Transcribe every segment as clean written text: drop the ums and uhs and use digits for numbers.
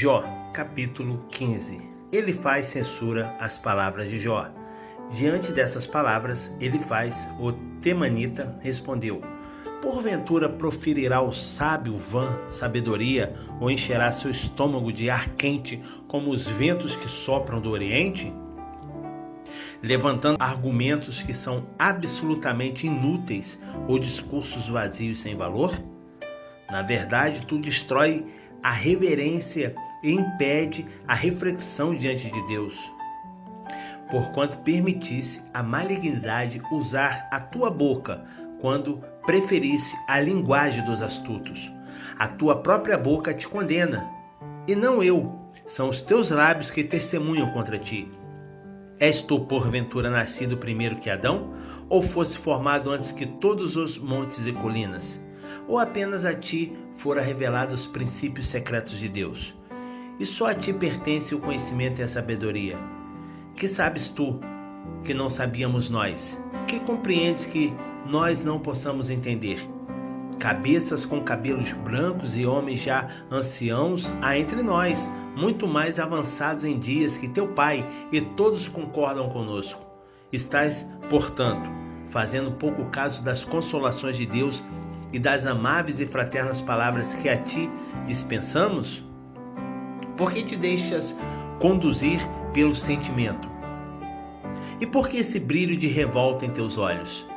Jó, capítulo 15. Elifaz censura as palavras de Jó. Diante dessas palavras, Elifaz, o temanita, respondeu: porventura proferirá o sábio vã sabedoria, ou encherá seu estômago de ar quente, como os ventos que sopram do Oriente? Levantando argumentos que são absolutamente inúteis, ou discursos vazios sem valor? Na verdade, tu destrói a reverência e impede a reflexão diante de Deus. Porquanto permitisse a malignidade usar a tua boca, quando preferisse a linguagem dos astutos. A tua própria boca te condena, e não eu. São os teus lábios que testemunham contra ti. És tu, porventura, nascido primeiro que Adão? Ou fosse formado antes que todos os montes e colinas? Ou apenas a ti fora revelados os princípios secretos de Deus? E só a ti pertence o conhecimento e a sabedoria. Que sabes tu, que não sabíamos nós? Que compreendes que nós não possamos entender? Cabeças com cabelos brancos e homens já anciãos há entre nós, muito mais avançados em dias que teu pai, e todos concordam conosco. Estás, portanto, fazendo pouco caso das consolações de Deus e das amáveis e fraternas palavras que a ti dispensamos? Por que te deixas conduzir pelo sentimento? E por que esse brilho de revolta em teus olhos?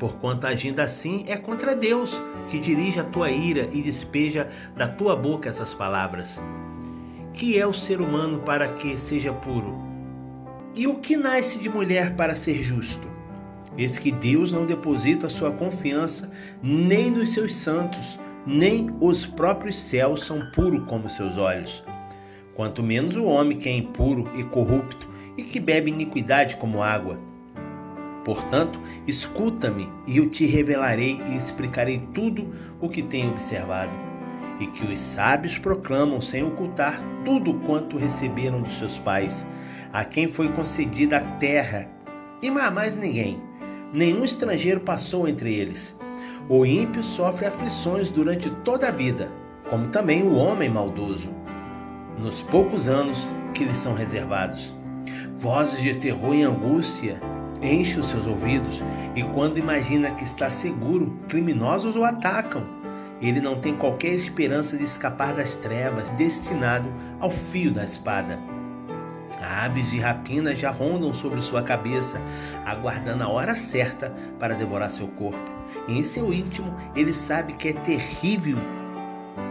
Porquanto agindo assim é contra Deus, que dirige a tua ira e despeja da tua boca essas palavras. Que é o ser humano para que seja puro? E o que nasce de mulher para ser justo? Eis que Deus não deposita sua confiança nem nos seus santos, nem os próprios céus são puros como seus olhos. Quanto menos o homem que é impuro e corrupto e que bebe iniquidade como água. Portanto, escuta-me e eu te revelarei e explicarei tudo o que tenho observado, e que os sábios proclamam sem ocultar tudo quanto receberam dos seus pais, a quem foi concedida a terra, e mais ninguém. Nenhum estrangeiro passou entre eles. O ímpio sofre aflições durante toda a vida, como também o homem maldoso, nos poucos anos que lhe são reservados. Vozes de terror e angústia enchem os seus ouvidos, e quando imagina que está seguro, criminosos o atacam. Ele não tem qualquer esperança de escapar das trevas, destinado ao fio da espada. Aves de rapina já rondam sobre sua cabeça, aguardando a hora certa para devorar seu corpo. E em seu íntimo ele sabe que é terrível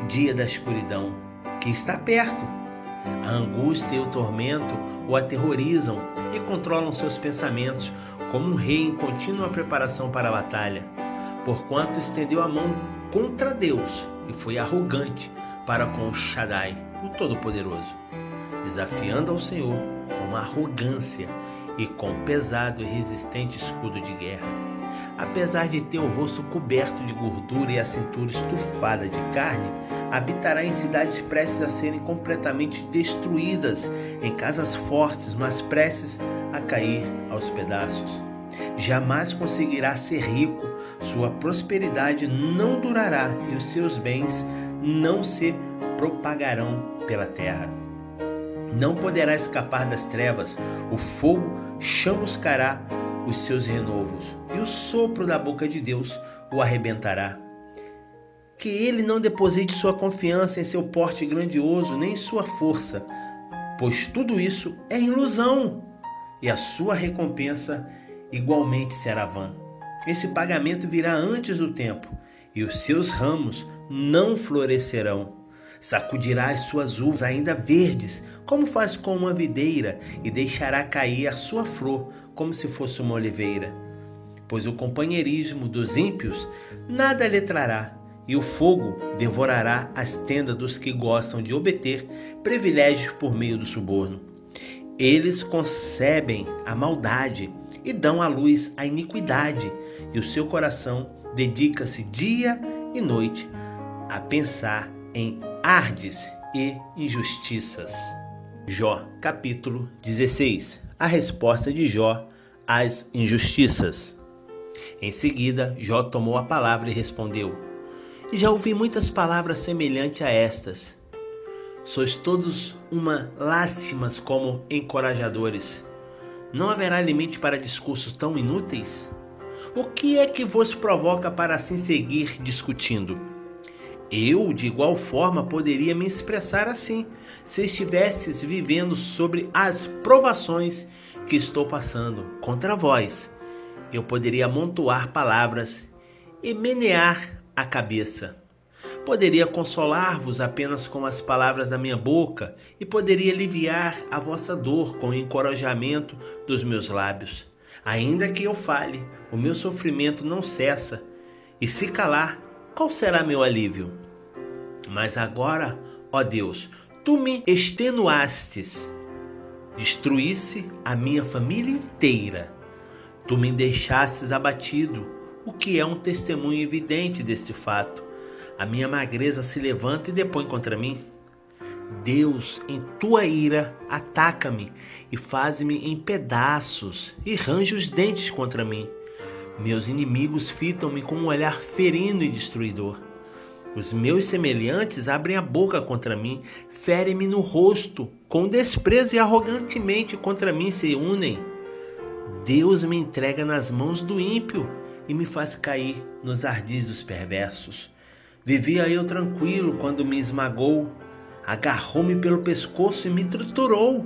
o dia da escuridão, que está perto. A angústia e o tormento o aterrorizam e controlam seus pensamentos, como um rei em contínua preparação para a batalha. Porquanto estendeu a mão contra Deus e foi arrogante para com o Shaddai, o Todo-Poderoso, desafiando ao Senhor com arrogância e com pesado e resistente escudo de guerra. Apesar de ter o rosto coberto de gordura e a cintura estufada de carne, habitará em cidades prestes a serem completamente destruídas, em casas fortes, mas prestes a cair aos pedaços. Jamais conseguirá ser rico, sua prosperidade não durará e os seus bens não se propagarão pela terra. Não poderá escapar das trevas, o fogo chamuscará os seus renovos, e o sopro da boca de Deus o arrebentará. Que ele não deposite sua confiança em seu porte grandioso, nem em sua força, pois tudo isso é ilusão, e a sua recompensa igualmente será vã. Esse pagamento virá antes do tempo, e os seus ramos não florescerão. Sacudirá as suas uvas ainda verdes, como faz com uma videira, e deixará cair a sua flor, como se fosse uma oliveira. Pois o companheirismo dos ímpios nada lhe trará, e o fogo devorará as tendas dos que gostam de obter privilégios por meio do suborno. Eles concebem a maldade e dão à luz a iniquidade, e o seu coração dedica-se dia e noite a pensar em ardes e injustiças. Jó, capítulo 16. A resposta de Jó às injustiças. Em seguida, Jó tomou a palavra e respondeu: Já ouvi muitas palavras semelhantes a estas. Sois todos uma lástimas como encorajadores. Não haverá limite para discursos tão inúteis? O que é que vos provoca para assim seguir discutindo? Eu, de igual forma, poderia me expressar assim, se estivesses vivendo sobre as provações que estou passando contra vós. Eu poderia amontoar palavras e menear a cabeça. Poderia consolar-vos apenas com as palavras da minha boca e poderia aliviar a vossa dor com o encorajamento dos meus lábios. Ainda que eu fale, o meu sofrimento não cessa, e se calar, qual será meu alívio? Mas agora, ó Deus, tu me extenuastes, destruísse a minha família inteira. Tu me deixastes abatido, o que é um testemunho evidente deste fato. A minha magreza se levanta e depõe contra mim. Deus, em tua ira, ataca-me e faz-me em pedaços e range os dentes contra mim. Meus inimigos fitam-me com um olhar ferino e destruidor. Os meus semelhantes abrem a boca contra mim, ferem-me no rosto, com desprezo e arrogantemente contra mim se unem. Deus me entrega nas mãos do ímpio e me faz cair nos ardis dos perversos. Vivia eu tranquilo quando me esmagou, agarrou-me pelo pescoço e me triturou.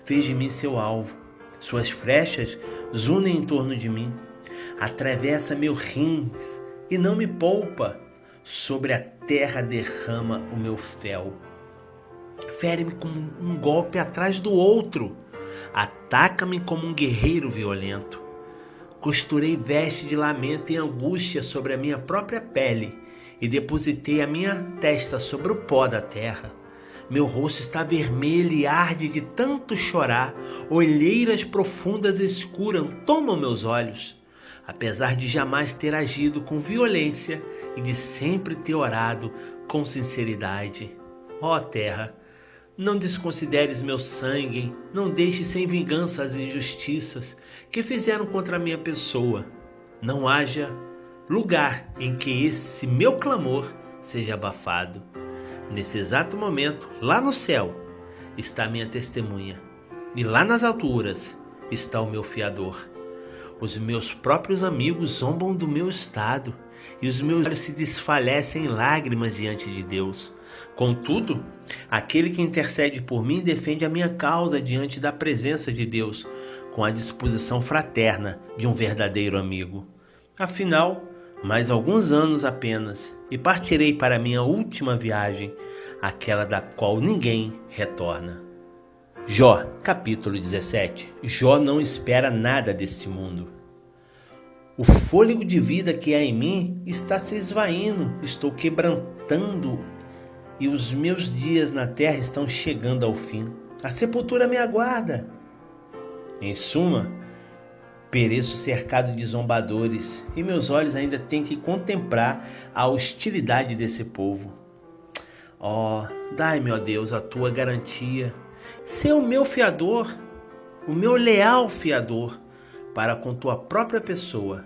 Fez de mim seu alvo, suas flechas zunem em torno de mim. Atravessa meus rins e não me poupa, sobre a terra derrama o meu fel. Fere-me com um golpe atrás do outro, ataca-me como um guerreiro violento. Costurei veste de lamento e angústia sobre a minha própria pele e depositei a minha testa sobre o pó da terra. Meu rosto está vermelho e arde de tanto chorar. Olheiras profundas e escuras tomam meus olhos. Apesar de jamais ter agido com violência e de sempre ter orado com sinceridade. Ó terra, não desconsideres meu sangue, não deixes sem vingança as injustiças que fizeram contra a minha pessoa. Não haja lugar em que esse meu clamor seja abafado. Nesse exato momento, lá no céu, está a minha testemunha, e lá nas alturas está o meu fiador. Os meus próprios amigos zombam do meu estado, e os meus olhos se desfalecem em lágrimas diante de Deus. Contudo, aquele que intercede por mim defende a minha causa diante da presença de Deus, com a disposição fraterna de um verdadeiro amigo. Afinal, mais alguns anos apenas, e partirei para a minha última viagem, aquela da qual ninguém retorna. Jó, capítulo 17. Jó não espera nada deste mundo. O fôlego de vida que há em mim está se esvaindo, estou quebrantando e os meus dias na terra estão chegando ao fim. A sepultura me aguarda. Em suma, pereço cercado de zombadores e meus olhos ainda têm que contemplar a hostilidade desse povo. Ó, dai-me, ó Deus, a tua garantia. Sê o meu fiador, o meu leal fiador, para com tua própria pessoa.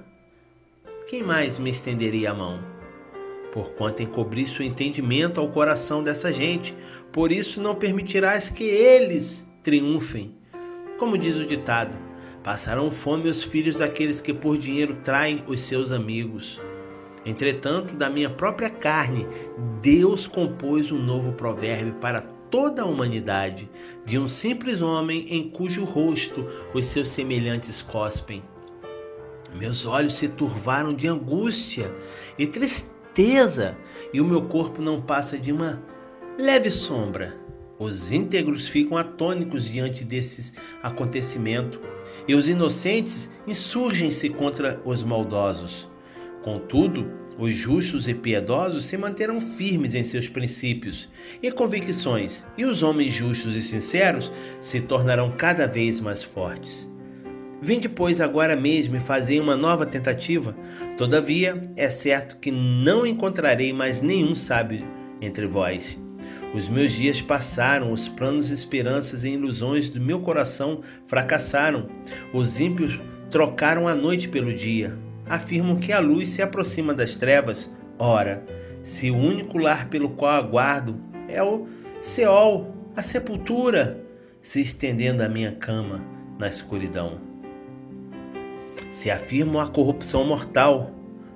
Quem mais me estenderia a mão? Porquanto encobriste o entendimento ao coração dessa gente, por isso não permitirás que eles triunfem. Como diz o ditado, passarão fome os filhos daqueles que por dinheiro traem os seus amigos. Entretanto, da minha própria carne, Deus compôs um novo provérbio para toda a humanidade, de um simples homem em cujo rosto os seus semelhantes cospem. Meus olhos se turvaram de angústia e tristeza, e o meu corpo não passa de uma leve sombra. Os íntegros ficam atônicos diante desses acontecimentos, e os inocentes insurgem-se contra os maldosos. Contudo, os justos e piedosos se manterão firmes em seus princípios e convicções, e os homens justos e sinceros se tornarão cada vez mais fortes. Vinde, pois, agora mesmo e fazei uma nova tentativa. Todavia, é certo que não encontrarei mais nenhum sábio entre vós. Os meus dias passaram, os planos, esperanças e ilusões do meu coração fracassaram. Os ímpios trocaram a noite pelo dia. Afirmam que a luz se aproxima das trevas. Ora, se o único lar pelo qual aguardo é o Seol, a sepultura, se estendendo a minha cama na escuridão. Se afirmo a corrupção mortal,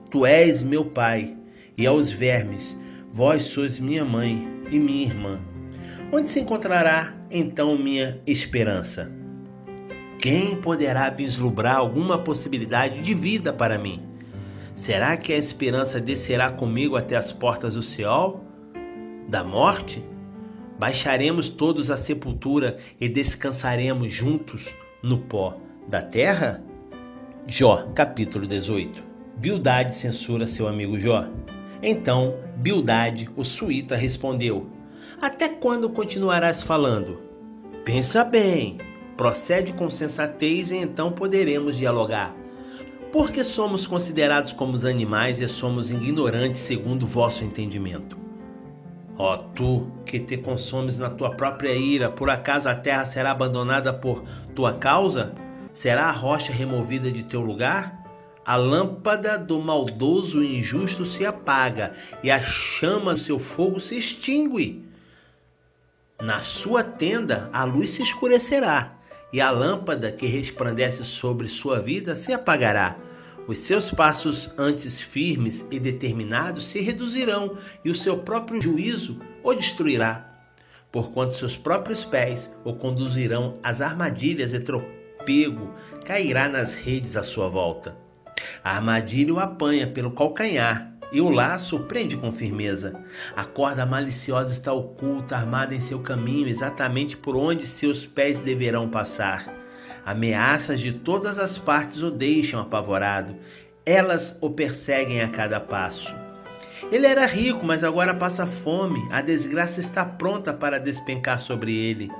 tu és meu pai, e aos vermes, vós sois minha mãe e minha irmã. Onde se encontrará então minha esperança? Quem poderá vislumbrar alguma possibilidade de vida para mim? Será que a esperança descerá comigo até as portas do Seol, da morte? Baixaremos todos à sepultura e descansaremos juntos no pó da terra? Jó, capítulo 18. Bildade censura seu amigo Jó. Então Bildade, o suíta, respondeu: até quando continuarás falando? Pensa bem, procede com sensatez e então poderemos dialogar. Porque somos considerados como os animais e somos ignorantes segundo o vosso entendimento. Ó tu, que te consumes na tua própria ira, por acaso a terra será abandonada por tua causa? Será a rocha removida de teu lugar? A lâmpada do maldoso e injusto se apaga, e a chama do seu fogo se extingue. Na sua tenda a luz se escurecerá, e a lâmpada que resplandece sobre sua vida se apagará. Os seus passos antes firmes e determinados se reduzirão, e o seu próprio juízo o destruirá, porquanto seus próprios pés o conduzirão às armadilhas e tropego cairá nas redes à sua volta. A armadilha o apanha pelo calcanhar, e o laço o prende com firmeza. A corda maliciosa está oculta, armada em seu caminho, exatamente por onde seus pés deverão passar. Ameaças de todas as partes o deixam apavorado. Elas o perseguem a cada passo. Ele era rico, mas agora passa fome. A desgraça está pronta para despencar sobre ele.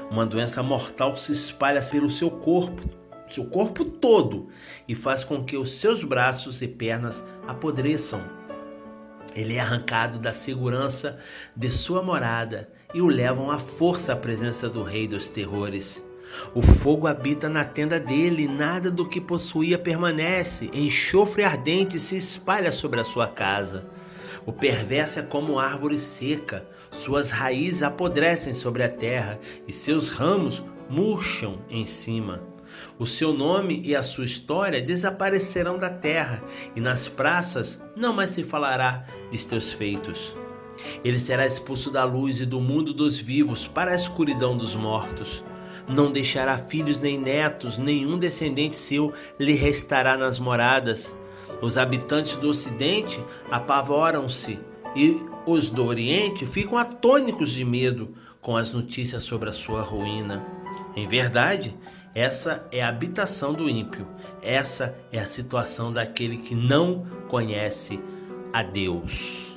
Uma doença mortal se espalha pelo seu corpo todo, e faz com que os seus braços e pernas apodreçam. Ele é arrancado da segurança de sua morada e o levam à força à presença do rei dos terrores. O fogo habita na tenda dele, nada do que possuía permanece. Enxofre ardente se espalha sobre a sua casa. O perverso é como árvore seca, suas raízes apodrecem sobre a terra e seus ramos murcham em cima. O seu nome e a sua história desaparecerão da terra, e nas praças não mais se falará de teus feitos. Ele será expulso da luz e do mundo dos vivos para a escuridão dos mortos. Não deixará filhos nem netos, nenhum descendente seu lhe restará nas moradas. Os habitantes do ocidente apavoram-se e os do oriente ficam atônitos de medo com as notícias sobre a sua ruína. Em verdade, essa é a habitação do ímpio, essa é a situação daquele que não conhece a Deus.